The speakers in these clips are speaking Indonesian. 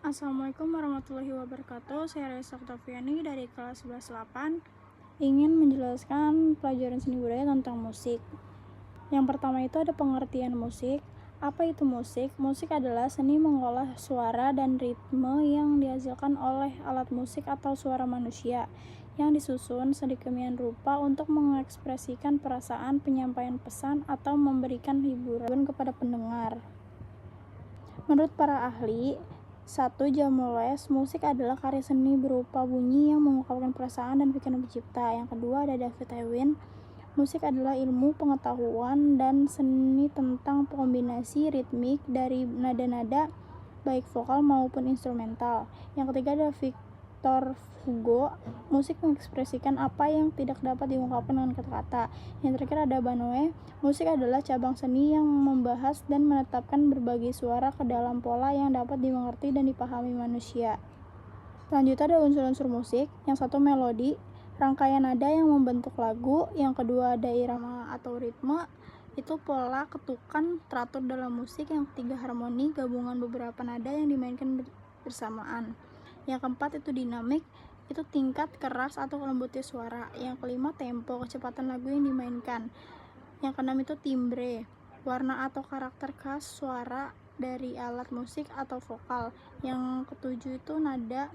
Assalamualaikum warahmatullahi wabarakatuh. Saya Reza Oktaviani dari kelas 11-8 ingin menjelaskan pelajaran seni budaya tentang musik. Yang pertama itu ada pengertian musik. Apa itu musik? Musik adalah seni mengolah suara dan ritme yang dihasilkan oleh alat musik atau suara manusia yang disusun sedemikian rupa untuk mengekspresikan perasaan, penyampaian pesan, atau memberikan hiburan kepada pendengar. Menurut para ahli, satu Jamoles, musik adalah karya seni berupa bunyi yang mengungkapkan perasaan dan pikiran pencipta. Yang kedua ada David Ewin, musik adalah ilmu pengetahuan dan seni tentang kombinasi ritmik dari nada-nada baik vokal maupun instrumental. Yang ketiga ada Victor Hugo, musik mengekspresikan apa yang tidak dapat diungkapkan dengan kata-kata. Yang terakhir ada Banoe, musik adalah cabang seni yang membahas dan menetapkan berbagai suara ke dalam pola yang dapat dimengerti dan dipahami manusia. Selanjutnya ada unsur-unsur musik. Yang satu melodi, rangkaian nada yang membentuk lagu. Yang kedua ada irama atau ritme, itu pola ketukan teratur dalam musik. Yang ketiga harmoni, gabungan beberapa nada yang dimainkan bersamaan. Yang keempat itu dinamik, itu tingkat keras atau lembutnya suara. Yang kelima tempo, kecepatan lagu yang dimainkan. Yang keenam itu timbre, warna atau karakter khas suara dari alat musik atau vokal. Yang ketujuh itu nada,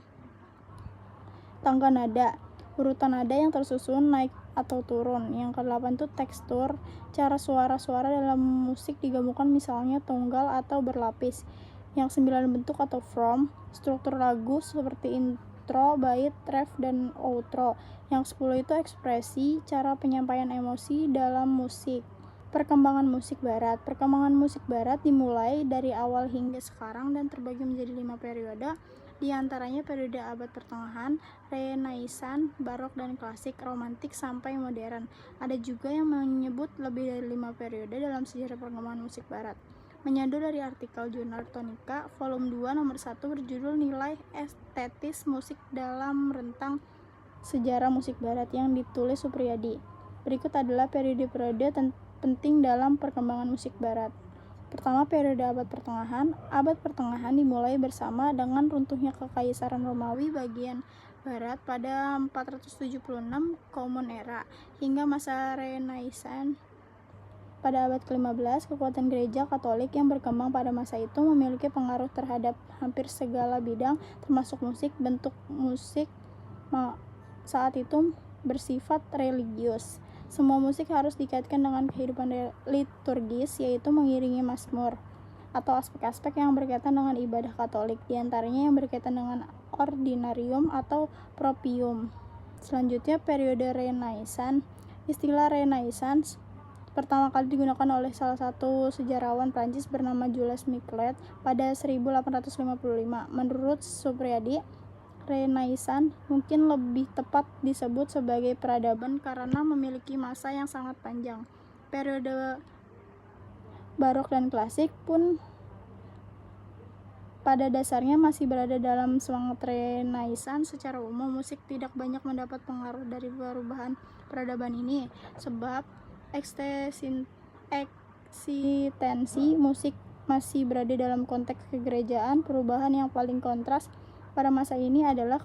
tangga nada, urutan nada yang tersusun naik atau turun. Yang kedelapan itu tekstur, cara suara-suara dalam musik digabungkan misalnya tunggal atau berlapis. Yang sembilan bentuk atau form, struktur lagu seperti intro, bait, ref, dan outro. Yang 10 itu ekspresi, cara penyampaian emosi dalam musik. Perkembangan musik barat. Perkembangan musik barat dimulai dari awal hingga sekarang dan terbagi menjadi 5 periode. Di antaranya periode abad pertengahan, Renaissance, Barok dan Klasik, Romantik sampai modern. Ada juga yang menyebut lebih dari 5 periode dalam sejarah perkembangan musik barat. Menyadu dari artikel jurnal Tonika, volume 2 nomor 1 berjudul Nilai Estetis Musik dalam Rentang Sejarah Musik Barat yang ditulis Supriyadi. Berikut adalah periode-periode penting dalam perkembangan musik barat. Pertama, periode abad pertengahan. Abad pertengahan dimulai bersama dengan runtuhnya Kekaisaran Romawi bagian barat pada 476 Common Era hingga masa Renaissance. Pada abad ke-15, kekuatan gereja Katolik yang berkembang pada masa itu memiliki pengaruh terhadap hampir segala bidang, termasuk musik. Bentuk musik saat itu bersifat religius. Semua musik harus dikaitkan dengan kehidupan liturgis, yaitu mengiringi mazmur, atau aspek-aspek yang berkaitan dengan ibadah Katolik, diantaranya yang berkaitan dengan ordinarium atau propium. Selanjutnya, periode Renaissance. Istilah Renaissance pertama kali digunakan oleh salah satu sejarawan Prancis bernama Jules Michelet pada 1855. Menurut Supriyadi, Renaissance mungkin lebih tepat disebut sebagai peradaban karena memiliki masa yang sangat panjang. Periode Barok dan Klasik pun pada dasarnya masih berada dalam semangat Renaissance. Secara umum, musik tidak banyak mendapat pengaruh dari perubahan peradaban ini, sebab eksistensi musik masih berada dalam konteks kegerejaan. Perubahan yang paling kontras pada masa ini adalah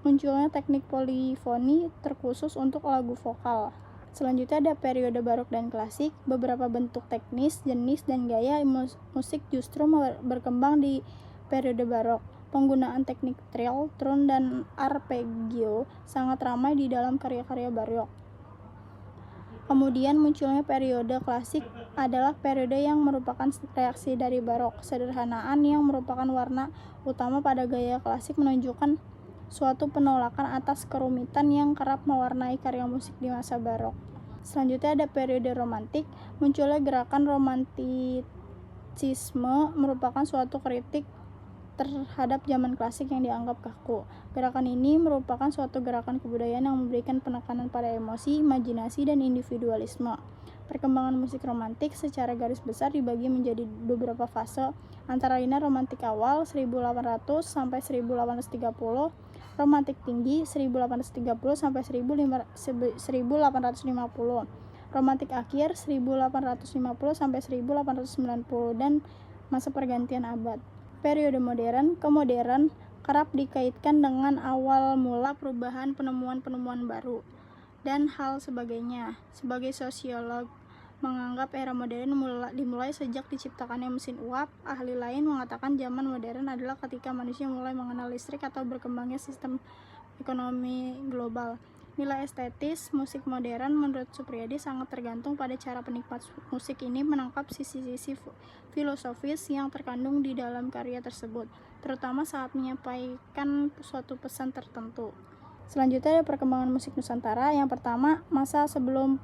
munculnya teknik polifoni terkhusus untuk lagu vokal. Selanjutnya ada periode barok dan klasik. Beberapa bentuk teknis, jenis, dan gaya musik justru berkembang di periode barok. Penggunaan teknik trill, tune, dan arpeggio sangat ramai di dalam karya-karya barok. Kemudian munculnya periode klasik adalah periode yang merupakan reaksi dari barok. Sederhanaan yang merupakan warna utama pada gaya klasik menunjukkan suatu penolakan atas kerumitan yang kerap mewarnai karya musik di masa barok. Selanjutnya ada periode romantik. Munculnya gerakan romantisisme merupakan suatu kritik terhadap zaman klasik yang dianggap kaku. Gerakan ini merupakan suatu gerakan kebudayaan yang memberikan penekanan pada emosi, imajinasi, dan individualisme. Perkembangan musik romantik secara garis besar dibagi menjadi beberapa fase, antara lain romantik awal 1800 sampai 1830, romantik tinggi 1830 sampai 1850, romantik akhir 1850 sampai 1890, dan masa pergantian abad. Periode modern, kemodern kerap dikaitkan dengan awal mula perubahan, penemuan-penemuan baru, dan hal sebagainya. Sebagai sosiolog menganggap era modern dimulai sejak diciptakannya mesin uap. Ahli lain mengatakan zaman modern adalah ketika manusia mulai mengenal listrik atau berkembangnya sistem ekonomi global. Nilai estetis musik modern menurut Supriyadi sangat tergantung pada cara penikmat musik ini menangkap sisi-sisi filosofis yang terkandung di dalam karya tersebut, terutama saat menyampaikan suatu pesan tertentu. Selanjutnya ada perkembangan musik Nusantara. Yang pertama, masa sebelum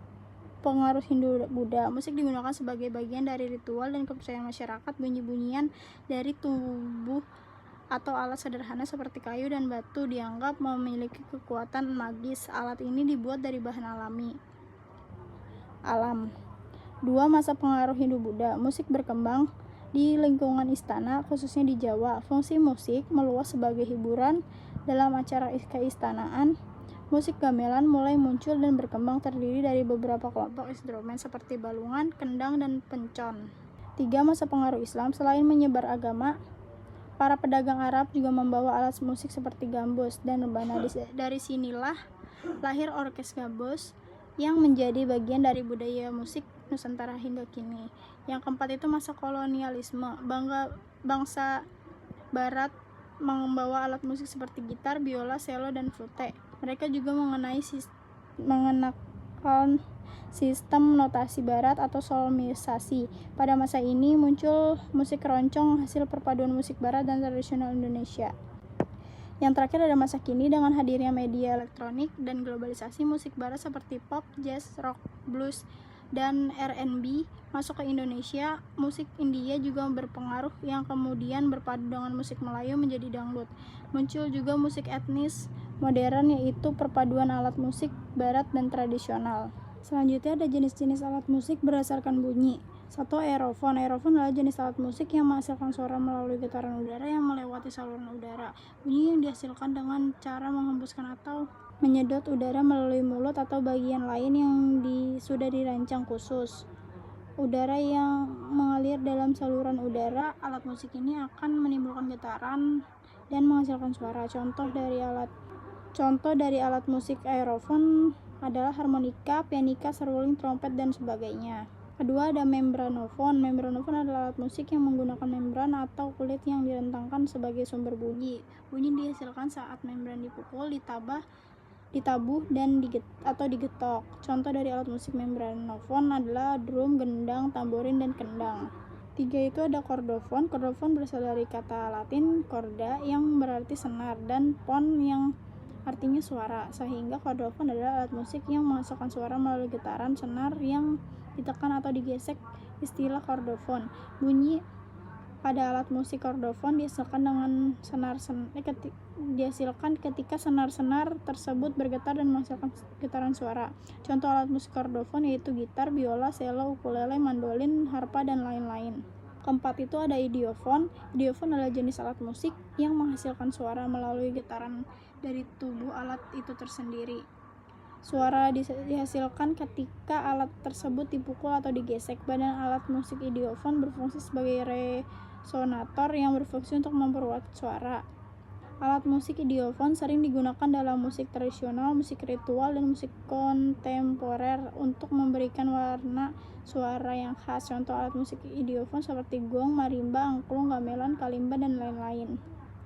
pengaruh Hindu-Buddha. Musik digunakan sebagai bagian dari ritual dan kepercayaan masyarakat. Bunyi-bunyian dari tubuh atau alat sederhana seperti kayu dan batu dianggap memiliki kekuatan magis. Alat ini dibuat dari bahan alam. 2. Masa pengaruh Hindu-Buddha. Musik berkembang di lingkungan istana, khususnya di Jawa. Fungsi musik meluas sebagai hiburan dalam acara keistanaan. Musik gamelan mulai muncul dan berkembang, terdiri dari beberapa kelompok instrumen seperti balungan, kendang, dan pencon. 3. Masa pengaruh Islam. Selain menyebar agama, para pedagang Arab juga membawa alat musik seperti gambus dan rebana. Dari sinilah lahir orkes gambus yang menjadi bagian dari budaya musik Nusantara hingga kini. Yang keempat itu masa kolonialisme. Bangsa Barat membawa alat musik seperti gitar, biola, cello, dan flute. Mereka juga mengenakan sistem notasi barat atau solmisasi. Pada masa ini muncul musik keroncong, hasil perpaduan musik barat dan tradisional Indonesia. Yang terakhir ada masa kini dengan hadirnya media elektronik dan globalisasi. Musik barat seperti pop, jazz, rock, blues, dan R&B masuk ke Indonesia. Musik India juga berpengaruh yang kemudian berpadu dengan musik Melayu menjadi dangdut. Muncul juga musik etnis modern, yaitu perpaduan alat musik barat dan tradisional. Selanjutnya ada jenis-jenis alat musik berdasarkan bunyi. 1. Aerofon. Aerofon adalah jenis alat musik yang menghasilkan suara melalui getaran udara yang melewati saluran udara. Bunyi yang dihasilkan dengan cara menghembuskan atau menyedot udara melalui mulut atau bagian lain yang sudah dirancang khusus. Udara yang mengalir dalam saluran udara. Alat musik ini akan menimbulkan getaran dan menghasilkan suara. Contoh dari alat musik aerofon adalah harmonika, pianika, seruling, trompet, dan sebagainya. Kedua ada membranofon. Membranofon adalah alat musik yang menggunakan membran atau kulit yang direntangkan sebagai sumber bunyi. Bunyi dihasilkan saat membran dipukul, ditabuh, dan digetok. Contoh dari alat musik membranofon adalah drum, gendang, tamborin, dan kendang. 3 itu ada kordofon. Kordofon berasal dari kata Latin corda yang berarti senar dan pon yang artinya suara, sehingga kordofon adalah alat musik yang menghasilkan suara melalui getaran senar yang ditekan atau digesek. Istilah kordofon. Bunyi pada alat musik kordofon dihasilkan ketika senar-senar tersebut bergetar dan menghasilkan getaran suara. Contoh alat musik kordofon yaitu gitar, biola, cello, ukulele, mandolin, harpa, dan lain-lain. Keempat itu ada idiofon. Idiofon adalah jenis alat musik yang menghasilkan suara melalui getaran dari tubuh alat itu tersendiri. Suara dihasilkan ketika alat tersebut dipukul atau digesek. Badan alat musik idiofon berfungsi sebagai resonator yang berfungsi untuk memperkuat suara. Alat musik idiofon sering digunakan dalam musik tradisional, musik ritual, dan musik kontemporer untuk memberikan warna suara yang khas. Contoh alat musik idiofon seperti gong, marimba, angklung, gamelan, kalimba, dan lain-lain.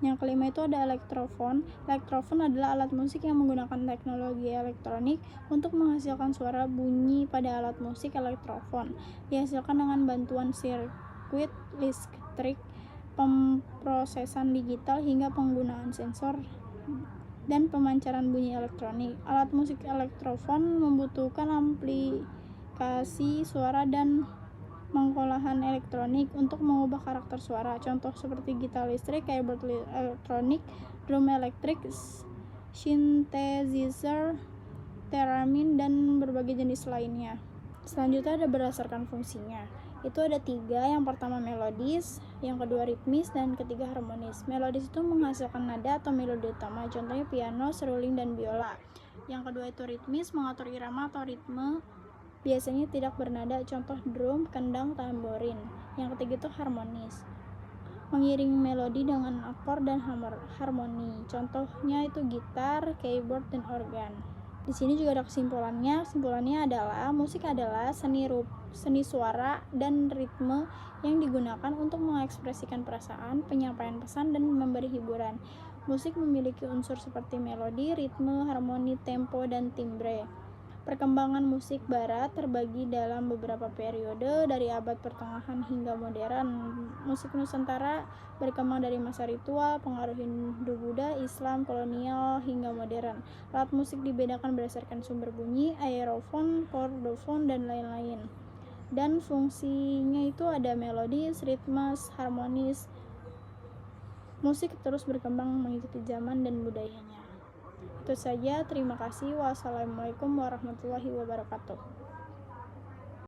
Yang kelima itu ada elektrofon. Elektrofon adalah alat musik yang menggunakan teknologi elektronik untuk menghasilkan suara bunyi pada alat musik elektrofon. Dihasilkan dengan bantuan sirkuit listrik, pemrosesan digital, hingga penggunaan sensor dan pemancaran bunyi elektronik. Alat musik elektrofon membutuhkan aplikasi suara dan pengolahan elektronik untuk mengubah karakter suara. Contoh seperti gitar listrik, keyboard elektronik, drum elektrik, synthesizer, theremin, dan berbagai jenis lainnya. Selanjutnya ada berdasarkan fungsinya. Itu ada 3, yang pertama melodis, yang kedua ritmis, dan ketiga harmonis. Melodis itu menghasilkan nada atau melodi utama, contohnya piano, seruling, dan biola. Yang kedua itu ritmis, mengatur irama atau ritme, biasanya tidak bernada, contoh drum, kendang, tamborin. Yang ketiga itu harmonis, mengiring melodi dengan akor dan harmoni. Contohnya itu gitar, keyboard, dan organ. Di sini juga ada kesimpulannya. Kesimpulannya adalah musik adalah seni suara dan ritme yang digunakan untuk mengekspresikan perasaan, penyampaian pesan, dan memberi hiburan. Musik memiliki unsur seperti melodi, ritme, harmoni, tempo, dan timbre. Perkembangan musik barat terbagi dalam beberapa periode dari abad pertengahan hingga modern. Musik Nusantara berkembang dari masa ritual, pengaruh Hindu-Buddha, Islam, kolonial, hingga modern. Alat musik dibedakan berdasarkan sumber bunyi, aerofon, kordofon, dan lain-lain. Dan fungsinya itu ada melodis, ritmes, harmonis. Musik terus berkembang mengikuti zaman dan budayanya. Itu saja, terima kasih. Wassalamualaikum warahmatullahi wabarakatuh.